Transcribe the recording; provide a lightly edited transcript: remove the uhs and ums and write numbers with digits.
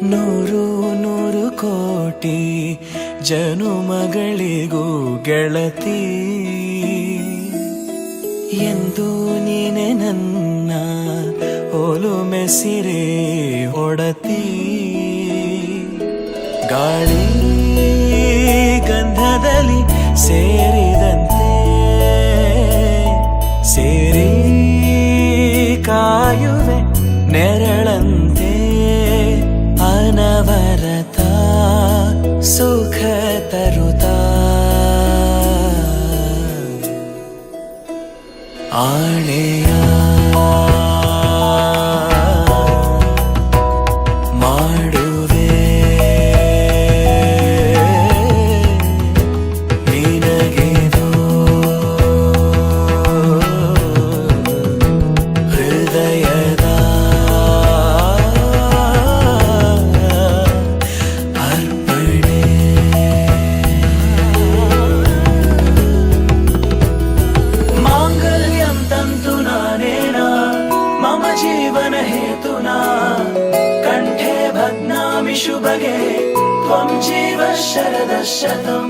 ನೂರು ನೂರು ಕೋಟಿ ಜನುಮಗಳಿಗೂ ಗೆಳತಿ ಎಂದು ನೀನೆ ನನ್ನ ಒಲುಮೆ ಸಿರೆ ಒಡತಿ ಗಾಳಿ ಗಂಧದಲ್ಲಿ ಸೇರಿದಂತೆ ಸೇರಿ ಕಾಯುವೆ ನೆರಳಂತೆ ಅನವರತ ಸುಖ ತರುತ್ತಾ ಆಣೆಯ ಮಾಡುವೆ ನಿನಗೆದೋ ಹೃದಯದ ಅರ್ಪಣೆ ಮಾಂಗಲ್ಯಂ ತಂತು ನಾನೇನ ಮಮ ಜೀವನ ಹೇತುನಾ ಕಂಠೆ ಭಗ್ನಾಮಿ ಶುಭಗೆ ತ್ವಂ ಜೀವ ಶರದಃ ಶತಂ